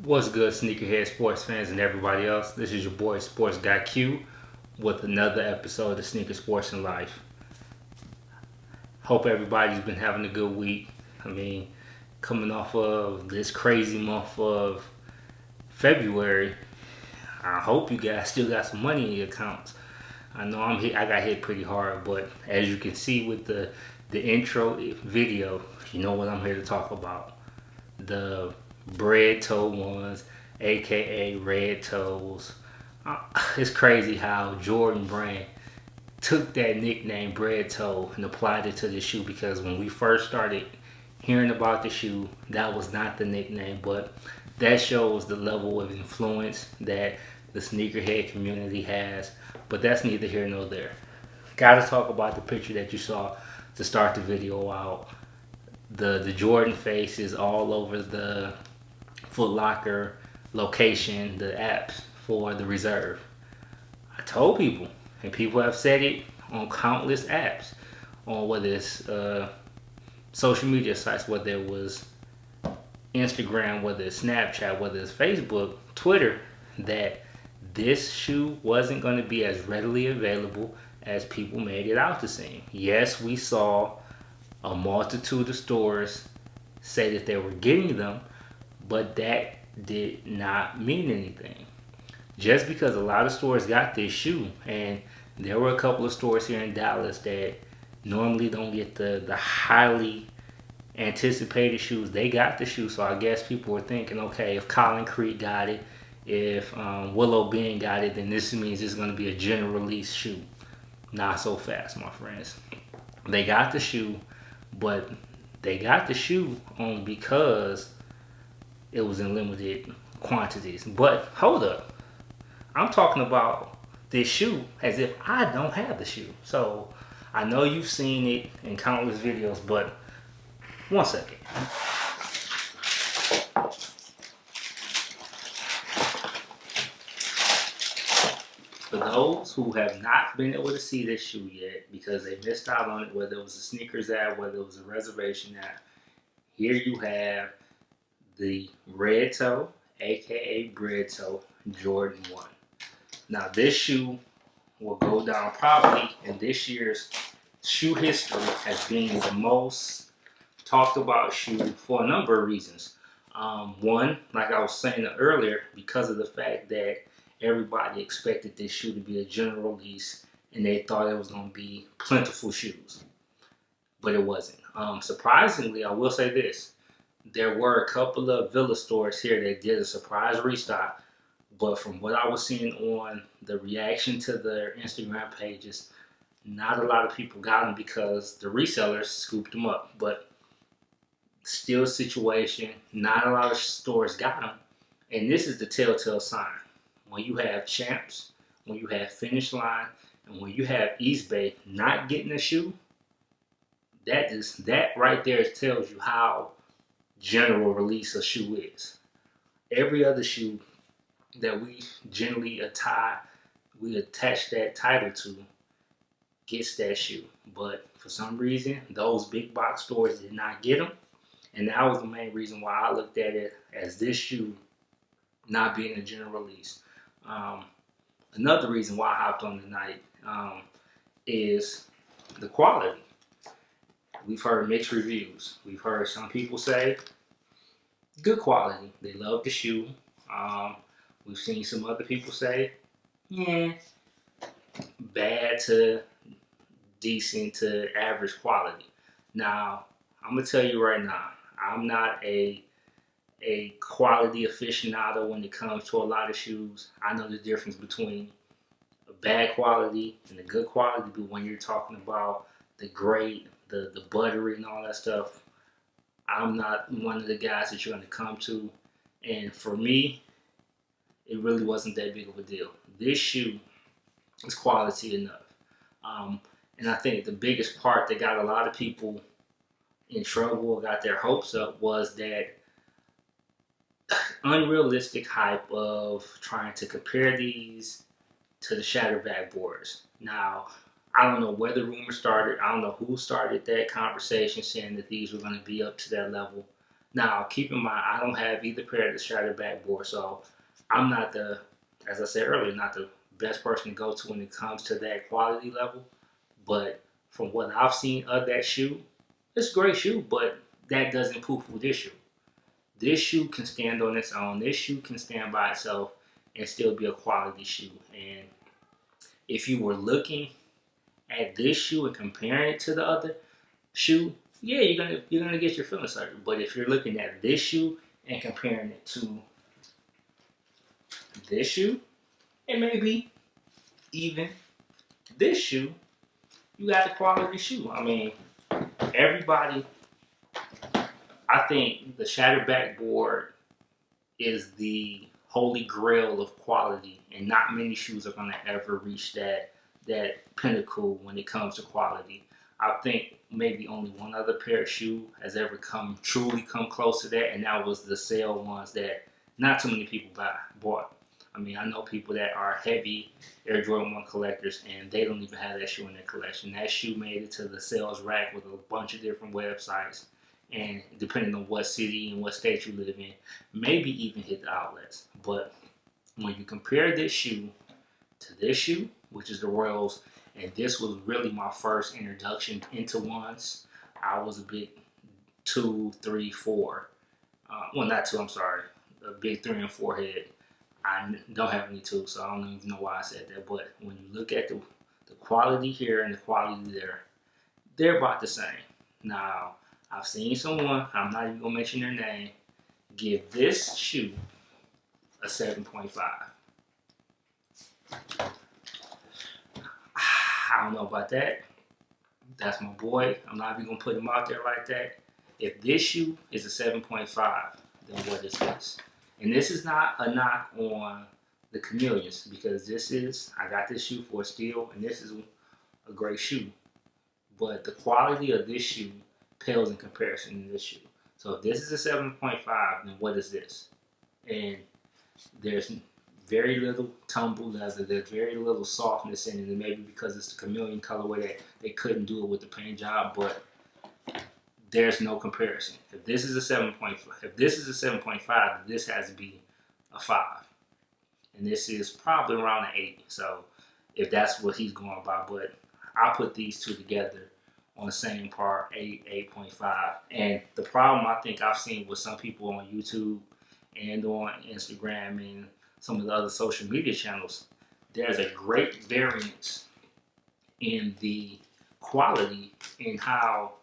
What's good, Sneakerhead sports fans and everybody else? This is your boy SportsGuyQ with another episode of Sneaker Sports and Life. Hope everybody's been having a good week. Coming off of this crazy month of February, I hope you guys still got some money in your accounts. I know I got hit pretty hard, but as you can see with the intro video, you know what I'm here to talk about. The Bred Toe ones, aka Red Toes. It's crazy how Jordan Brand took that nickname Bred Toe and applied it to the shoe, because when we first started hearing about the shoe, that was not the nickname, but that shows the level of influence that the sneakerhead community has. But that's neither here nor there. Gotta talk about the picture that you saw to start the video out. The Jordan face is all over the Footlocker location, the apps for the reserve. I told people, and people have said it on countless apps, on whether it's social media sites, whether it was Instagram, whether it's Snapchat, whether it's Facebook, Twitter, that this shoe wasn't going to be as readily available as people made it out to seem. Yes, we saw a multitude of stores say that they were getting them, but that did not mean anything. Just because a lot of stores got this shoe, and there were a couple of stores here in Dallas that normally don't get the highly anticipated shoes, they got the shoe. So I guess people were thinking, okay, if Colin Creek got it, if Willow Ben got it, then this means it's going to be a general release shoe. Not so fast, my friends. They got the shoe, but they got the shoe only because it was in limited quantities. But hold up, I'm talking about this shoe as if I don't have the shoe. So I know you've seen it in countless videos, but one second. For those who have not been able to see this shoe yet because they missed out on it, whether it was a sneakers ad, whether it was a reservation ad, here you have the Red Toe, aka Bred Toe, Jordan 1. Now, this shoe will go down probably in this year's shoe history as being the most talked about shoe for a number of reasons. One, like I was saying earlier, because of the fact that everybody expected this shoe to be a general release and they thought it was going to be plentiful shoes, but it wasn't. Surprisingly, I will say this: there were a couple of Villa stores here that did a surprise restock, but from what I was seeing on the reaction to their Instagram pages, not a lot of people got them because the resellers scooped them up. But still a situation, not a lot of stores got them. And this is the telltale sign. When you have Champs, when you have Finish Line, and when you have East Bay not getting a shoe, that right there tells you how general release a shoe is. Every other shoe that we generally attach that title to gets that shoe. But for some reason, those big box stores did not get them. And that was the main reason why I looked at it as this shoe not being a general release. Another reason why I hopped on tonight is the quality. We've heard mixed reviews. We've heard some people say good quality. They love the shoe. We've seen some other people say, yeah, bad to decent to average quality. Now, I'm going to tell you right now, I'm not a quality aficionado when it comes to a lot of shoes. I know the difference between a bad quality and a good quality, but when you're talking about the great, the buttery and all that stuff, I'm not one of the guys that you're going to come to. And for me, it really wasn't that big of a deal. This shoe is quality enough. And I think the biggest part that got a lot of people in trouble or got their hopes up was that unrealistic hype of trying to compare these to the shattered backboards. Now, I don't know where the rumor started. I don't know who started that conversation saying that these were going to be up to that level. Now, keep in mind, I don't have either pair of the shattered backboard, so I'm not as I said earlier, not the best person to go to when it comes to that quality level. But from what I've seen of that shoe, it's a great shoe, but that doesn't poo-poo this shoe. This shoe can stand on its own. This shoe can stand by itself and still be a quality shoe. And if you were looking at this shoe and comparing it to the other shoe, yeah, you're gonna get your feelings hurt. But if you're looking at this shoe and comparing it to this shoe, and maybe even this shoe, you got a quality shoe. I mean, everybody, I think the shattered backboard is the holy grail of quality, and not many shoes are gonna ever reach that pinnacle when it comes to quality. I think maybe only one other pair of shoe has ever truly come close to that, and that was the sale ones that not too many people bought. I mean, I know people that are heavy Air Jordan 1 collectors, and they don't even have that shoe in their collection. That shoe made it to the sales rack with a bunch of different websites, and depending on what city and what state you live in, maybe even hit the outlets. But when you compare this shoe to this shoe, which is the Royals, and this was really my first introduction into ones. I was a big 2, 3, 4. Well, not 2, I'm sorry. A big 3 and 4 head. I don't have any 2, so I don't even know why I said that. But when you look at the quality here and the quality there, they're about the same. Now, I've seen someone, I'm not even going to mention their name, give this shoe a 7.5. I don't know about that. That's my boy. I'm not even gonna put him out there like that. If this shoe is a 7.5, then what is this? And this is not a knock on the Chameleons, because I got this shoe for a steal, and this is a great shoe. But the quality of this shoe pales in comparison to this shoe. So if this is a 7.5, then what is this? And there's very little tumble leather. There's very little softness in it, and maybe because it's the chameleon colorway that they couldn't do it with the paint job. But there's no comparison. If this is a 7.5, this has to be a 5, and this is probably around an 8. So if that's what he's going by, but I put these two together on the same par, 8, 8.5. And the problem I think I've seen with some people on YouTube and on Instagram and some of the other social media channels, there's a great variance in the quality in how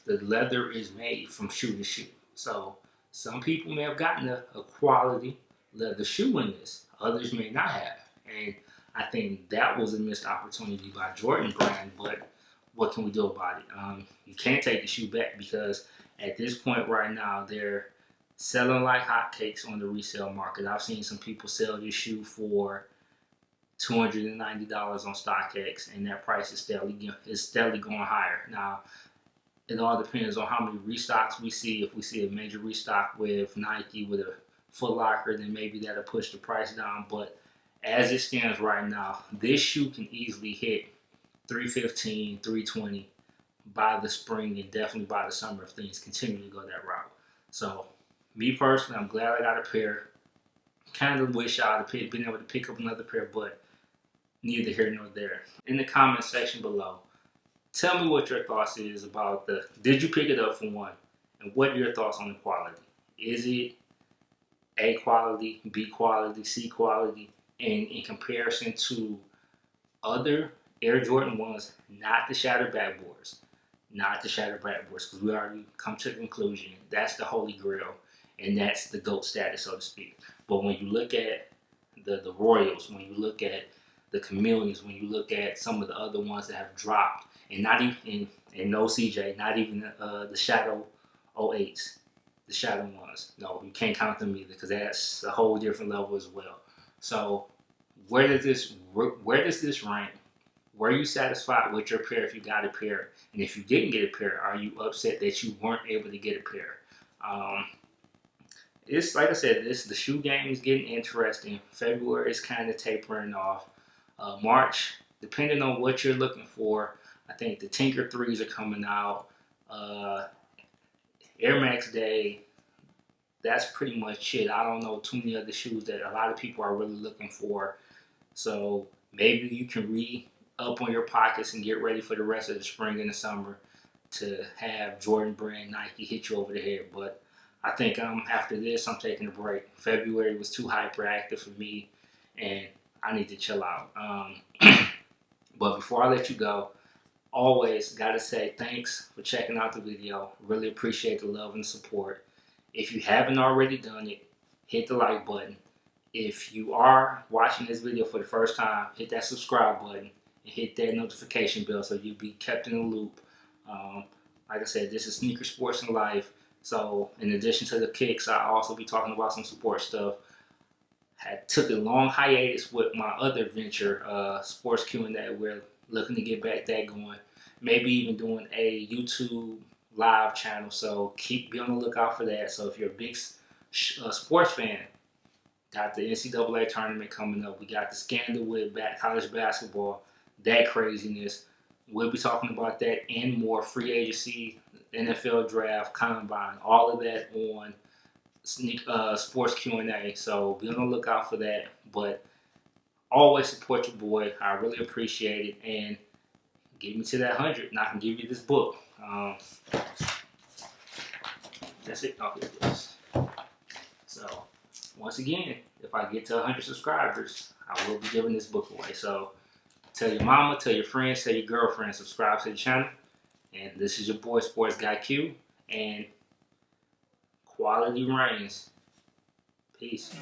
the leather is made from shoe to shoe. So some people may have gotten a quality leather shoe in this, others may not have. And I think that was a missed opportunity by Jordan brand, but what can we do about it? You can't take the shoe back, because at this point right now, they're selling like hotcakes on the resale market. I've seen some people sell this shoe for $290 on StockX, and that price is steadily going higher. Now, it all depends on how many restocks we see. If we see a major restock with Nike, with a Footlocker, then maybe that'll push the price down. But as it stands right now, this shoe can easily hit $315, $320 by the spring, and definitely by the summer if things continue to go that route. So, me personally, I'm glad I got a pair. Kind of wish I would have been able to pick up another pair, but neither here nor there. In the comment section below, tell me what your thoughts is about did you pick it up for one? And what are your thoughts on the quality? Is it A quality, B quality, C quality? And in comparison to other Air Jordan 1s, not the shattered backboards. Not the shattered backboards, because we already come to the conclusion that's the holy grail, and that's the GOAT status, so to speak. But when you look at the Royals, when you look at the Chameleons, when you look at some of the other ones that have dropped, and not even, and no CJ, not even the Shadow 08s, the Shadow ones. No, you can't count them either, because that's a whole different level as well. So where does this rank? Were you satisfied with your pair if you got a pair? And if you didn't get a pair, are you upset that you weren't able to get a pair? It's like I said, the shoe game is getting interesting. February is kind of tapering off. March, depending on what you're looking for, I think the Tinker 3s are coming out. Air Max Day, that's pretty much it. I don't know too many other shoes that a lot of people are really looking for. So maybe you can re-up on your pockets and get ready for the rest of the spring and the summer to have Jordan Brand Nike hit you over the head. But I think after this, I'm taking a break. February was too hyperactive for me, and I need to chill out. But before I let you go, always gotta say thanks for checking out the video. Really appreciate the love and support. If you haven't already done it, hit the like button. If you are watching this video for the first time, hit that subscribe button and hit that notification bell so you'll be kept in the loop. Like I said, this is Sneaker Sports and Life. So in addition to the kicks, I'll also be talking about some sports stuff. Took a long hiatus with my other venture, SportsGuyQ, and that we're looking to get back that going. Maybe even doing a YouTube live channel. So be on the lookout for that. So if you're a big sports fan, got the NCAA tournament coming up. We got the scandal with college basketball, that craziness. We'll be talking about that and more. Free agency, NFL draft, combine, all of that on Sports Q&A. So be on the lookout for that. But always support your boy. I really appreciate it. And get me to that 100 and I can give you this book. That's it. Oh, here it is. So once again, if I get to 100 subscribers, I will be giving this book away. So tell your mama, tell your friends, tell your girlfriend, subscribe to the channel. And this is your boy, SportsGuyQ, and quality reigns. Peace.